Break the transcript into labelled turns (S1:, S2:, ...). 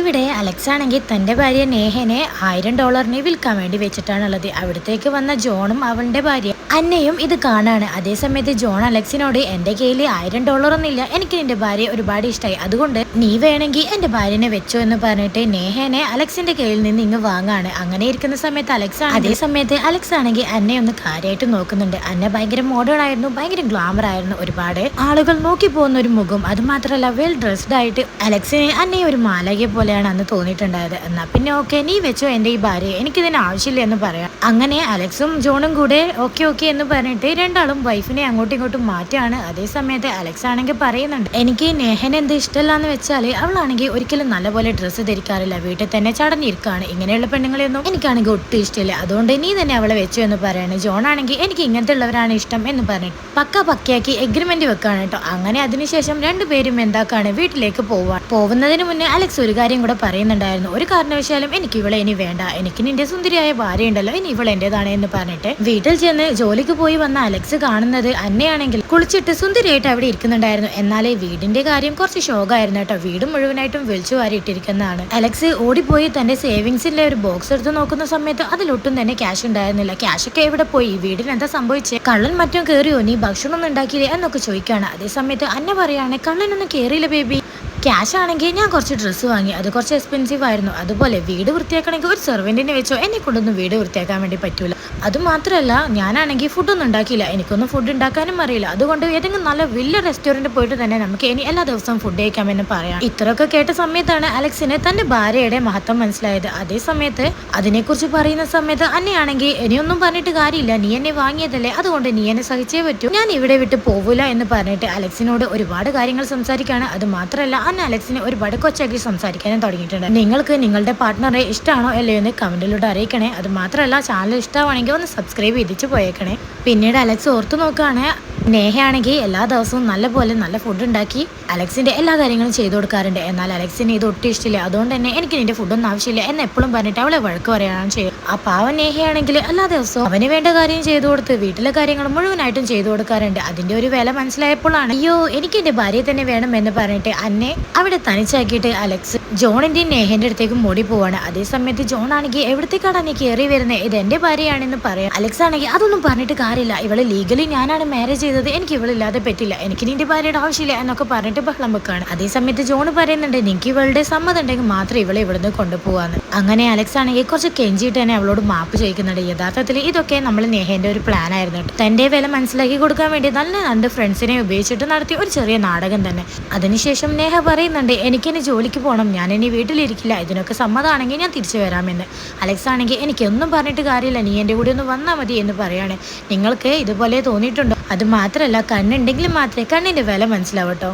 S1: ഇവിടെ അലക്സ് ആണെങ്കിൽ തന്റെ ഭാര്യ നേഹനെ $1000 വിൽക്കാൻ വേണ്ടി വെച്ചിട്ടാണുള്ളത്. അവിടത്തേക്ക് വന്ന ജോണും അവളുടെ ഭാര്യ അന്നയും ഇത് കാണാണ്. അതേസമയത്ത് ജോൺ അലക്സിനോട് എന്റെ കയ്യിൽ $1000 ഒന്നുമില്ല, എനിക്ക് നിന്റെ ഭാര്യ ഒരുപാട് ഇഷ്ടമായി, അതുകൊണ്ട് നീ വേണമെങ്കിൽ എന്റെ ഭാര്യനെ വെച്ചോ എന്ന് പറഞ്ഞിട്ട് നേഹനെ അലക്സിന്റെ കയ്യിൽ നിന്ന് ഇങ്ങ് വാങ്ങാണ്. അങ്ങനെ ഇരിക്കുന്ന സമയത്ത് അലക്സ് ആണെങ്കിൽ അന്നെ ഒന്ന് കാര്യമായിട്ട് നോക്കുന്നുണ്ട്. അന്ന ഭയങ്കര മോഡേൺ ആയിരുന്നു, ഭയങ്കര ഗ്ലാമർ ആയിരുന്നു, ഒരുപാട് ആളുകൾ നോക്കി പോകുന്ന ഒരു മുഖം. അത് മാത്രമല്ല വെൽ ഡ്രസ്ഡ് ആയിട്ട് അലക്സിനെ അന്നെ ഒരു മാലകെ പോലെയാണ് അന്ന് തോന്നിയിട്ടുണ്ടായത്. എന്നാ പിന്നെ ഓക്കെ, നീ വെച്ചോ എന്റെ ഈ ഭാര്യ, എനിക്കിതിന് ആവശ്യമില്ല എന്ന് പറയാം. അങ്ങനെ അലക്സും ജോണും കൂടെ ഓക്കെ ഓക്കെ എന്ന് പറഞ്ഞിട്ട് രണ്ടാളും വൈഫിനെ അങ്ങോട്ടും ഇങ്ങോട്ടും മാറ്റാണ്. അതേസമയത്ത് അലക്സ് ആണെങ്കിൽ പറയുന്നുണ്ട്, എനിക്ക് നേഹനെ എന്ത് ഇഷ്ടമല്ലാന്ന് വെച്ചാല് അവളാണെങ്കിൽ ഒരിക്കലും നല്ലപോലെ ഡ്രസ്സ് ധരിക്കാറില്ല, വീട്ടിൽ തന്നെ ചടഞ്ഞിരിക്കാണ്, ഇങ്ങനെയുള്ള പെണ്ണുങ്ങളെയൊന്നും എനിക്കാണെങ്കിൽ ഒട്ടും ഇഷ്ടമില്ല, അതുകൊണ്ട് നീ തന്നെ അവളെ വെച്ചു എന്ന് പറയാണ്. ജോൺ ആണെങ്കിൽ എനിക്ക് ഇങ്ങനത്തെ ഉള്ളവരാണ് ഇഷ്ടം എന്ന് പറഞ്ഞിട്ട് പക്കയാക്കി എഗ്രിമെന്റ് വെക്കാണ് കേട്ടോ. അങ്ങനെ അതിനുശേഷം രണ്ടുപേരും എന്താക്കാണ്, വീട്ടിലേക്ക് പോകുന്നതിന് മുന്നേ അലക്സ് ഒരു കാര്യം കൂടെ പറയുന്നുണ്ടായിരുന്നു, ഒരു കാരണവശാലും എനിക്ക് ഇവളെ ഇനി വേണ്ട, എനിക്ക് നിന്റെ സുന്ദരിയായ ഭാര്യ ഉണ്ടല്ലോ, ഇനി ഇവളെ എന്റേതാണ് എന്ന് പറഞ്ഞിട്ട് വീട്ടിൽ ചെന്ന് ജോലിക്ക് പോയി വന്ന അലക്സ് കാണുന്നത് അന്നയാണെങ്കിൽ കുളിച്ചിട്ട് സുന്ദരിയായിട്ട് അവിടെ ഇരിക്കുന്നുണ്ടായിരുന്നു. എന്നാലേ വീടിന്റെ കാര്യം കുറച്ച് ഷോക്കായിരുന്നു കേട്ടോ. വീട് മുഴുവനായിട്ടും വിളിച്ചു വാരി ഇട്ടിരിക്കുന്നതാണ്. അലക്സ് ഓടിപ്പോയി തന്റെ സേവിങ്സിലെ ഒരു ബോക്സ് എടുത്ത് നോക്കുന്ന സമയത്ത് അതിലൊട്ടും തന്നെ ക്യാഷ് ഉണ്ടായിരുന്നില്ല. ക്യാഷ് ഒക്കെ എവിടെ പോയി, വീടിന് എന്താ സംഭവിച്ചേ, കള്ളൻ മറ്റും കയറിയോ, നീ ഭക്ഷണം ഒന്നും ഉണ്ടാക്കിയില്ലേ എന്നൊക്കെ ചോദിക്കുകയാണ്. അതേസമയത്ത് അന്ന പറയാണ്, കള്ളനൊന്നും കയറിയില്ല ബേബി, ക്യാഷ് ആണെങ്കിൽ ഞാൻ കുറച്ച് ഡ്രസ്സ് വാങ്ങി, അത് കുറച്ച് എക്സ്പെൻസീവ് ആയിരുന്നു, അതുപോലെ വീട് വൃത്തിയാക്കണമെങ്കിൽ ഒരു സെർവൻറ്റിനെ വെച്ചോ, എന്നെ കൊണ്ടൊന്നും വീട് വൃത്തിയാക്കാൻ വേണ്ടി പറ്റൂല, അതുമാത്രമല്ല ഞാനാണെങ്കിൽ ഫുഡൊന്നും ഉണ്ടാക്കിയില്ല, എനിക്കൊന്നും ഫുഡ് ഉണ്ടാക്കാനും അറിയില്ല, അതുകൊണ്ട് ഏതെങ്കിലും നല്ല വലിയ റെസ്റ്റോറൻറ്റ് പോയിട്ട് തന്നെ നമുക്ക് ഇനി എല്ലാ ദിവസവും ഫുഡ് കഴിക്കാമെന്ന് പറയാം. ഇത്രയൊക്കെ കേട്ട സമയത്താണ് അലക്സിന് തന്റെ ഭാര്യയുടെ മഹത്വം മനസ്സിലായത്. അതേ സമയത്ത് അതിനെക്കുറിച്ച് പറയുന്ന സമയത്ത് അന്നെയാണെങ്കിൽ ഇനിയൊന്നും പറഞ്ഞിട്ട് കാര്യമില്ല, നീ എന്നെ വാങ്ങിയതല്ലേ, അതുകൊണ്ട് നീ എന്നെ സഹിച്ചേ പറ്റൂ, ഞാൻ ഇവിടെ വിട്ട് പോവില്ല എന്ന് പറഞ്ഞിട്ട് അലക്സിനോട് ഒരുപാട് കാര്യങ്ങൾ സംസാരിക്കുകയാണ്. അത് മാത്രമല്ല അന്ന് അലക്സിനെ ഒരുപാട് കൊച്ചാക്കി സംസാരിക്കാനും തുടങ്ങിയിട്ടുണ്ട്. നിങ്ങൾക്ക് നിങ്ങളുടെ പാർട്ട്ണറെ ഇഷ്ടമാണോ അല്ലയോ എന്ന് കമന്റിലൂടെ അറിയിക്കണേ. അത് മാത്രമല്ല ചാനൽ ഇഷ്ടമാണെങ്കിൽ ഒന്ന് സബ്സ്ക്രൈബ് ചെയ്തിട്ട് പോയേക്കണേ. പിന്നീട് അലക്സ് ഓർത്തു നോക്കുകയാണ്, നേഹയാണെങ്കിൽ എല്ലാ ദിവസവും നല്ല ഫുഡ് ഉണ്ടാക്കി അലക്സിന്റെ എല്ലാ കാര്യങ്ങളും ചെയ്തു കൊടുക്കാറുണ്ട്. എന്നാൽ അലക്സിന് ഇത് ഒട്ടും ഇഷ്ടമില്ല, അതുകൊണ്ട് തന്നെ എനിക്ക് നിന്റെ ഫുഡൊന്നും ആവശ്യമില്ല എന്ന് എപ്പോഴും പറഞ്ഞിട്ട് അവളെ വഴക്ക് പറയാനാണ് ചെയ്യുക. ആ പാവൻ നേഹയാണെങ്കിൽ എല്ലാ ദിവസവും അവന് വേണ്ട കാര്യം ചെയ്തു കൊടുത്ത് വീട്ടിലെ കാര്യങ്ങൾ മുഴുവനായിട്ടും ചെയ്തു കൊടുക്കാറുണ്ട്. അതിന്റെ ഒരു വില മനസ്സിലായപ്പോഴാണ്, അയ്യോ എനിക്ക് എന്റെ ഭാര്യയെ തന്നെ വേണം എന്ന് പറഞ്ഞിട്ട് അന്നെ അവിടെ തനിച്ചാക്കിയിട്ട് അലക്സ് ജോണിന്റെയും നേഹന്റെ അടുത്തേക്ക് മോടി പോവാണ്. അതേസമയത്ത് ജോൺ ആണെങ്കിൽ എവിടത്തേക്കാണ് നീ കയറി വരുന്നത്, ഇത് എന്റെ ഭാര്യയാണെന്ന് പറയാം. അലക്സ് ആണെങ്കിൽ അതൊന്നും പറഞ്ഞിട്ട് കാര്യമില്ല, ഇവളെ ലീഗലി ഞാനാണ് മാരേജ് ചെയ്തത്, എനിക്ക് ഇവളില്ലാതെ പറ്റില്ല, എനിക്ക് നിന്റെ ഭാര്യയുടെ ആവശ്യമില്ല എന്നൊക്കെ പറഞ്ഞിട്ട് ബഹളം വെക്കാണ്. അതേസമയത്ത് ജോൺ പറയുന്നുണ്ട്, എനിക്ക് ഇവളുടെ സമ്മതം ഉണ്ടെങ്കിൽ മാത്രം ഇവളെ ഇവിടുന്ന് കൊണ്ടുപോവാന്ന്. അങ്ങനെ അലക്സ് ആണെങ്കിൽ കുറച്ച് കെഞ്ചിയിട്ട് തന്നെ അവളോട് മാപ്പ് ചോദിക്കുന്നുണ്ട്. യഥാർത്ഥത്തിൽ ഇതൊക്കെ നമ്മൾ നേഹന്റെ ഒരു പ്ലാൻ ആയിരുന്നു. തന്റെ വില മനസ്സിലാക്കി കൊടുക്കാൻ വേണ്ടി നല്ല രണ്ട് ഫ്രണ്ട്സിനെ ഉപയോഗിച്ചിട്ട് നടത്തിയ ഒരു ചെറിയ നാടകം തന്നെ. അതിനുശേഷം നേഹ പറയുന്നുണ്ട്, എനിക്കിനി ജോലിക്ക് പോകണം, ഞാൻ ഇനി വീട്ടിലിരിക്കില്ല, ഇതിനൊക്കെ സമ്മതമാണെങ്കിൽ ഞാൻ തിരിച്ചു വരാമെന്ന്. അലക്സ് ആണെങ്കിൽ എനിക്കൊന്നും പറഞ്ഞിട്ട് കാര്യമില്ല, നീ എൻ്റെ കൂടെ ഒന്ന് വന്നാൽ മതി എന്ന് പറയാണ്. നിങ്ങൾക്ക് ഇതുപോലെ തോന്നിയിട്ടുണ്ടോ? അത് മാത്രമല്ല കണ്ണുണ്ടെങ്കിൽ മാത്രമേ കണ്ണിന്റെ വില മനസ്സിലാവട്ടോ.